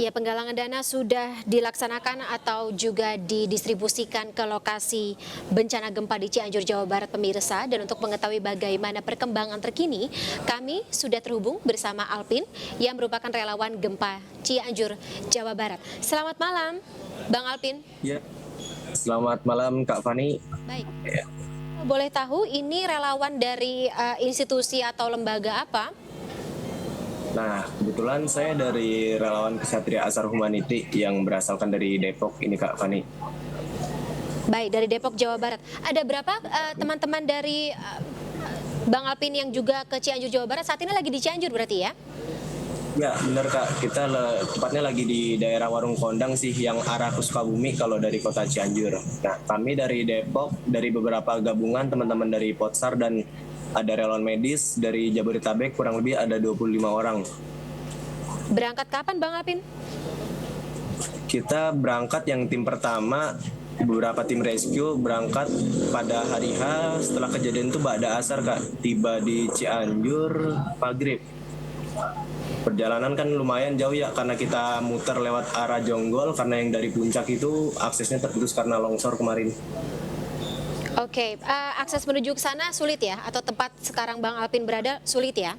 Ya, penggalangan dana sudah dilaksanakan atau juga didistribusikan ke lokasi bencana gempa di Cianjur, Jawa Barat, pemirsa. Dan untuk mengetahui bagaimana perkembangan terkini, kami sudah terhubung bersama Alpin yang merupakan relawan gempa Cianjur, Jawa Barat. Selamat malam, Bang Alpin. Ya, selamat malam Kak Fani. Baik. Ya. Boleh tahu ini relawan dari institusi atau lembaga apa? Nah, kebetulan saya dari relawan Ksatria Asar Humanity yang berasalkan dari Depok ini Kak Fani. Baik, dari Depok, Jawa Barat. Ada berapa teman-teman dari Bang Alpin yang juga ke Cianjur, Jawa Barat? Saat ini lagi di Cianjur berarti ya? Ya, benar Kak. Kita tepatnya lagi di daerah Warung Kondang sih, yang arah ke Sukabumi kalau dari kota Cianjur. Nah, kami dari Depok, dari beberapa gabungan teman-teman dari Potsar dan ada relawan medis dari Jabodetabek, kurang lebih ada 25 orang. Berangkat kapan Bang Alpin? Kita berangkat yang tim pertama, beberapa tim rescue berangkat pada hari H setelah kejadian itu ba'da asar Kak, tiba di Cianjur maghrib. Perjalanan kan lumayan jauh ya, karena kita muter lewat arah Jonggol, karena yang dari puncak itu aksesnya terputus karena longsor kemarin. Oke, akses menuju ke sana sulit ya? Atau tempat sekarang Bang Alpin berada sulit ya?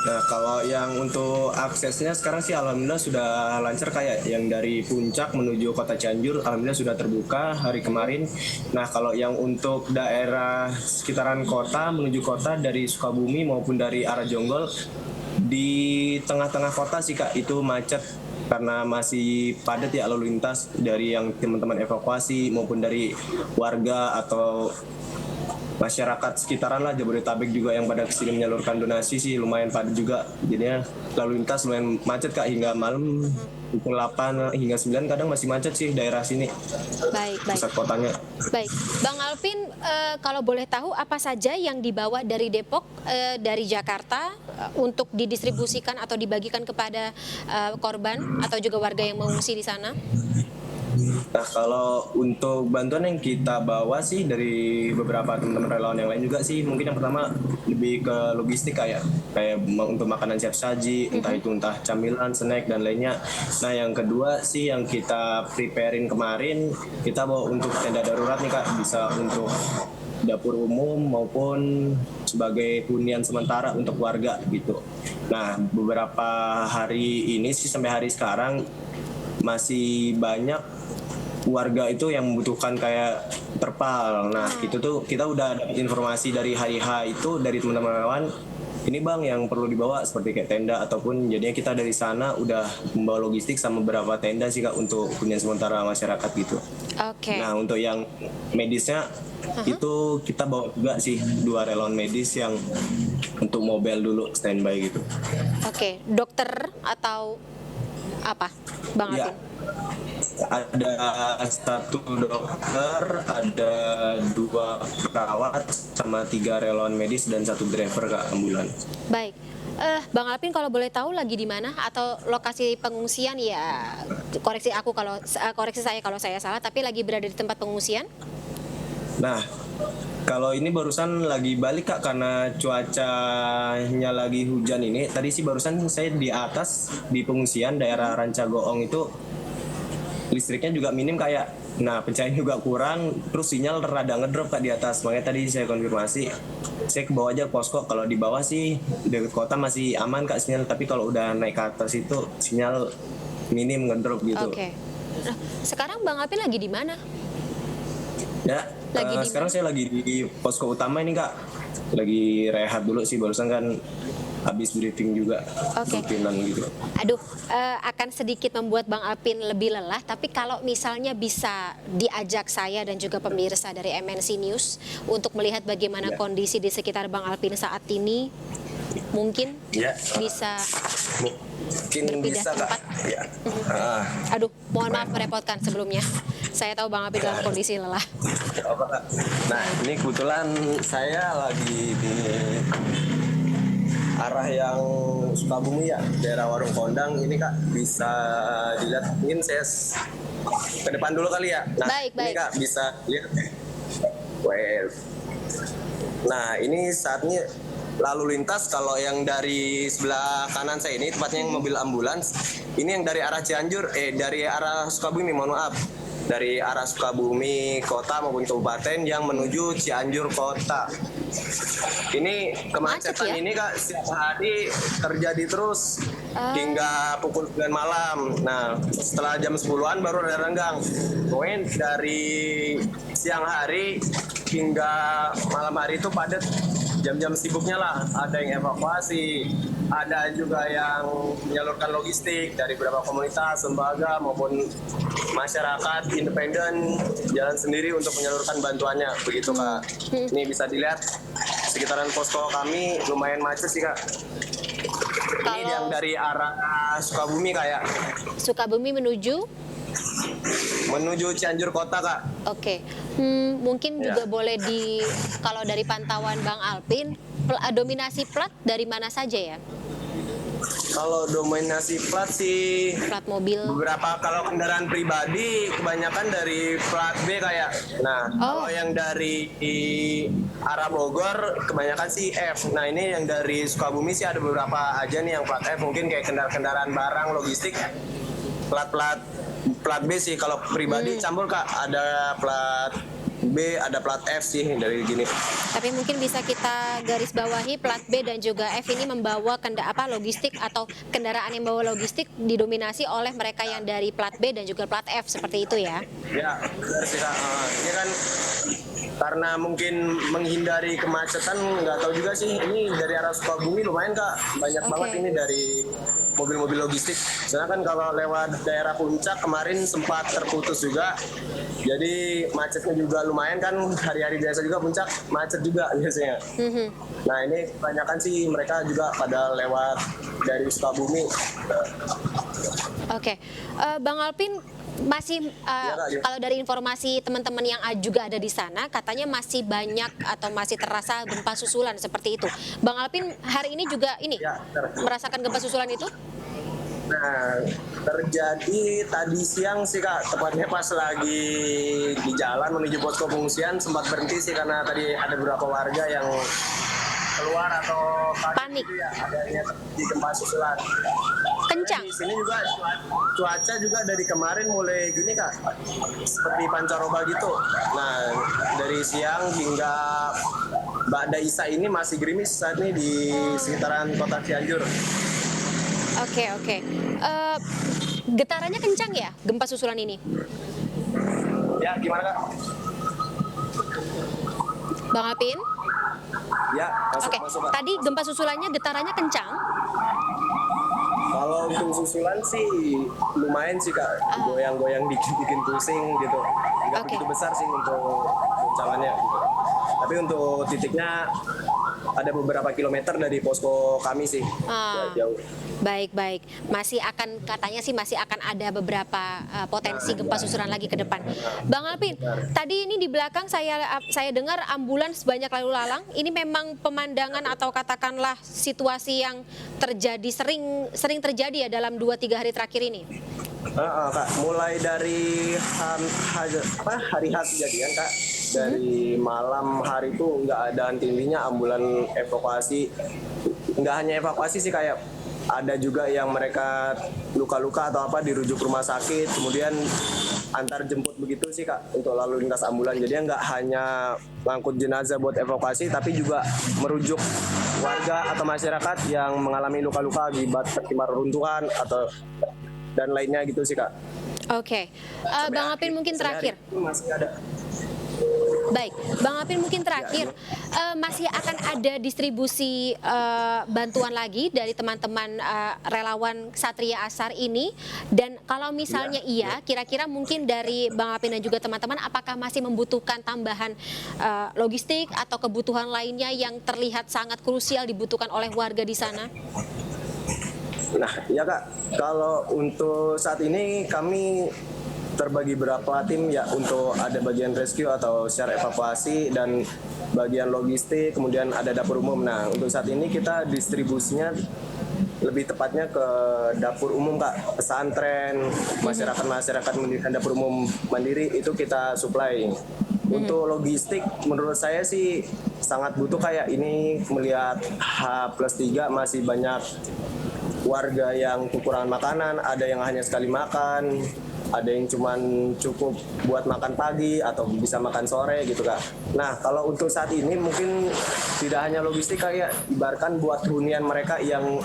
Nah, kalau yang untuk aksesnya sekarang sih alhamdulillah sudah lancar, kayak yang dari puncak menuju kota Cianjur alhamdulillah sudah terbuka hari kemarin. Nah, kalau yang untuk daerah sekitaran kota menuju kota dari Sukabumi maupun dari arah Jonggol, di tengah-tengah kota sih Kak itu macet karena masih padat ya lalu lintas, dari yang teman-teman evakuasi maupun dari warga atau masyarakat sekitaran lah Jabodetabek juga yang pada kesini menyalurkan donasi sih lumayan padat juga, jadinya lalu lintas lumayan macet Kak, hingga malam pukul 8 hingga 9 kadang masih macet sih daerah sini. Baik. Pusat kotanya. Baik, Bang Alpin, kalau boleh tahu apa saja yang dibawa dari Depok, dari Jakarta untuk didistribusikan atau dibagikan kepada korban atau juga warga yang mengungsi di sana? Nah, kalau untuk bantuan yang kita bawa sih dari beberapa teman-teman relawan yang lain juga sih, mungkin yang pertama lebih ke logistik kayak untuk makanan siap saji, entah camilan, snack dan lainnya. Nah, yang kedua sih yang kita preparein kemarin, kita bawa untuk tenda darurat nih Kak, bisa untuk dapur umum maupun sebagai hunian sementara untuk warga gitu. Nah, beberapa hari ini sih sampai hari sekarang masih banyak warga itu yang membutuhkan kayak terpal. Nah, itu tuh kita udah dapat informasi dari hari H itu dari teman-teman relawan, ini Bang yang perlu dibawa seperti kayak tenda ataupun, jadinya kita dari sana udah membawa logistik sama beberapa tenda sih Kak untuk hunian sementara masyarakat gitu. Oke. Nah, untuk yang medisnya itu kita bawa juga sih 2 relawan medis yang untuk mobile dulu standby gitu. Oke, dokter atau apa, Bang Ya, Alpin? ada 1 dokter, ada 2 perawat, sama 3 relawan medis dan 1 driver Kak ambulan. Baik, Bang Alpin kalau boleh tahu lagi di mana atau lokasi pengungsian ya? Koreksi saya kalau saya salah, tapi lagi berada di tempat pengungsian? Nah, kalau ini barusan lagi balik Kak karena cuacanya lagi hujan ini. Tadi sih barusan saya di atas di pengungsian daerah Rancagoong itu listriknya juga minim kayak. Nah, pencahayaan juga kurang, terus sinyal rada ngedrop Kak di atas. Makanya tadi saya konfirmasi, saya ke bawah aja posko. Kalau di bawah sih dekat kota masih aman Kak sinyal, tapi kalau udah naik ke atas itu sinyal minim ngedrop gitu. Oke. Nah, sekarang Bang Alpin lagi di mana? Ya, Lagi di sekarang mana? saya lagi di posko utama ini Kak. Lagi rehat dulu sih, barusan kan habis briefing juga, Oke. rutinan gitu. Aduh, akan sedikit membuat Bang Alpin lebih lelah, tapi kalau misalnya bisa diajak saya dan juga pemirsa dari MNC News untuk melihat bagaimana Ya. kondisi di sekitar Bang Alpin saat ini, mungkin Ya, bisa mungkin berpindah bisa Kak. tempat. Ya. Ah, Aduh, mohon maaf merepotkan sebelumnya. Saya tahu Bang Alpin dalam kondisi lelah. apa Kak? Nah, ini kebetulan saya lagi di arah yang Sukabumi ya, daerah Warung Kondang ini Kak, bisa dilihat. Mungkin saya ke depan dulu kali ya. Nah, Baik, ini baik. Kak bisa lihat. Well. Nah, ini saatnya lalu lintas. Kalau yang dari sebelah kanan saya ini tepatnya yang mobil ambulans, ini yang dari arah Cianjur, dari arah Sukabumi, mohon maaf, dari arah Sukabumi kota maupun kabupaten yang menuju Cianjur kota. Ini kemacetan Macet ya? ini Kak setiap hari terjadi terus hingga pukul 9 malam. Nah, setelah jam 10-an baru ada renggang. Pokoknya dari siang hari hingga malam hari itu padat. Jam-jam sibuknya lah, ada yang evakuasi, ada juga yang menyalurkan logistik dari beberapa komunitas, lembaga maupun masyarakat independen jalan sendiri untuk menyalurkan bantuannya, begitu Kak. Ini bisa dilihat sekitaran posko kami lumayan macet sih Kak. Ini yang dari arah Sukabumi kayak Sukabumi menuju. Cianjur kota Kak. Oke, mungkin juga boleh kalau dari pantauan Bang Alpin, dominasi plat dari mana saja ya? Kalau dominasi plat sih Plat mobil. beberapa, kalau kendaraan pribadi kebanyakan dari plat B kayak. Nah, kalau yang dari arah Bogor kebanyakan sih F. Nah, ini yang dari Sukabumi sih ada beberapa aja nih yang plat F, mungkin kayak kendaraan barang logistik. Plat B sih kalau pribadi campur Kak, ada plat B, ada plat F sih dari gini. Tapi mungkin bisa kita garis bawahi plat B dan juga F ini membawa logistik atau kendaraan yang membawa logistik didominasi oleh mereka yang dari plat B dan juga plat F, seperti itu ya? Ya, benar sih Kak. Ini kan karena mungkin menghindari kemacetan, nggak tahu juga sih, ini dari arah Sukabumi lumayan Kak, banyak banget ini dari mobil-mobil logistik. Soalnya kan kalau lewat daerah Puncak kemarin sempat terputus juga, jadi macetnya juga lumayan kan, hari-hari biasa juga Puncak macet juga biasanya. Nah ini kebanyakan sih mereka juga pada lewat dari Sukabumi. Oke, Bang Alpin masih kalau dari informasi teman-teman yang juga ada di sana, katanya masih banyak atau masih terasa gempa susulan seperti itu. Bang Alpin hari ini juga merasakan gempa susulan itu? Nah, terjadi tadi siang sih Kak, tepatnya pas lagi di jalan menuju posko pengungsian sempat berhenti sih karena tadi ada beberapa warga yang keluar atau panik gitu ya, adanya di gempa susulan. kencang. Di sini juga cuaca juga dari kemarin mulai gini Kak, seperti pancaroba gitu. Nah, dari siang hingga Ba'da Isya ini masih gerimis saat ini di sekitaran kota Cianjur. Oke. Getarannya kencang ya gempa susulan ini? Ya, gimana Kak? Bang Alpin? Ya, Oke, masuk Kak. tadi gempa susulannya getarannya kencang? Kalau untuk susulan sih lumayan sih Kak, goyang-goyang dikit bikin pusing gitu. Nggak begitu besar sih untuk guncangannya gitu. Tapi untuk titiknya ada beberapa kilometer dari posko kami sih, nggak jauh. Baik. Katanya sih masih akan ada beberapa potensi gempa susulan lagi ke depan. Bang Alpin, tadi ini di belakang saya dengar ambulans banyak lalu lalang. Ini memang pemandangan atau katakanlah situasi yang sering terjadi ya dalam 2-3 hari terakhir ini. Kak, mulai dari hari H kejadian Kak, dari malam hari itu nggak ada henti-hentinya ambulan evakuasi. Nggak hanya evakuasi sih, kayak ada juga yang mereka luka-luka atau apa dirujuk rumah sakit, kemudian antar jemput begitu sih Kak untuk lalu lintas ambulan. Jadi nggak hanya ngangkut jenazah buat evakuasi, tapi juga merujuk warga atau masyarakat yang mengalami luka-luka akibat tertimpa reruntuhan atau dan lainnya gitu sih Kak. Oke, Bang Alpin mungkin terakhir. Masih ada. Baik, Bang Alpin mungkin terakhir, masih akan ada distribusi bantuan lagi dari teman-teman relawan Satria Asar ini, dan kalau misalnya kira-kira mungkin dari Bang Alpin dan juga teman-teman, apakah masih membutuhkan tambahan logistik atau kebutuhan lainnya yang terlihat sangat krusial dibutuhkan oleh warga di sana? Nah, ya Kak, kalau untuk saat ini kami terbagi berapa tim ya, untuk ada bagian rescue atau share evakuasi dan bagian logistik, kemudian ada dapur umum. Nah, untuk saat ini kita distribusinya lebih tepatnya ke dapur umum Kak, pesantren, masyarakat mendirikan dapur umum mandiri itu kita supply. Untuk logistik menurut saya sih sangat butuh kayak ini melihat H+3 masih banyak warga yang kekurangan makanan, ada yang hanya sekali makan, ada yang cuman cukup buat makan pagi atau bisa makan sore gitu Kak. Nah kalau untuk saat ini mungkin tidak hanya logistik kayak ibaratkan buat hunian mereka yang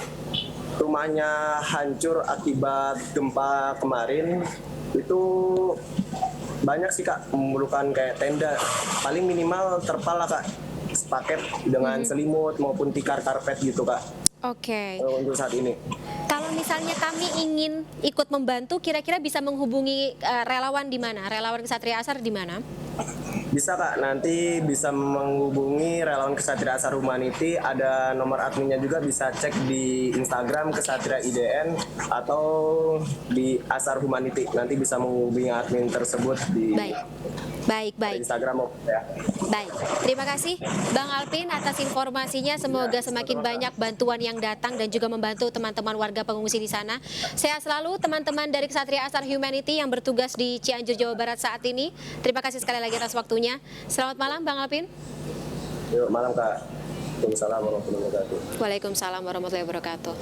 rumahnya hancur akibat gempa kemarin itu banyak sih Kak memerlukan kayak tenda paling minimal terpal lah Kak sepaket dengan selimut maupun tikar karpet gitu Kak. Oke. Untuk saat ini. Kalau misalnya kami ingin ikut membantu, kira-kira bisa menghubungi relawan di mana? Relawan Ksatria Asar di mana? Bisa Kak, nanti bisa menghubungi relawan Ksatria Asar Humanity, ada nomor adminnya juga bisa cek di Instagram Ksatria IDN atau di Asar Humanity. Nanti bisa menghubungi admin tersebut di Baik. Instagram ya. Baik, terima kasih Bang Alpin atas informasinya. Semoga semakin banyak bantuan yang datang dan juga membantu teman-teman warga pengungsi di sana. Sehat selalu teman-teman dari Ksatria Asar Humanity yang bertugas di Cianjur, Jawa Barat saat ini. Terima kasih sekali lagi atas waktunya. Selamat malam Bang Alpin. Yuk, malam Kak. Waalaikumsalam warahmatullahi wabarakatuh. Waalaikumsalam warahmatullahi wabarakatuh.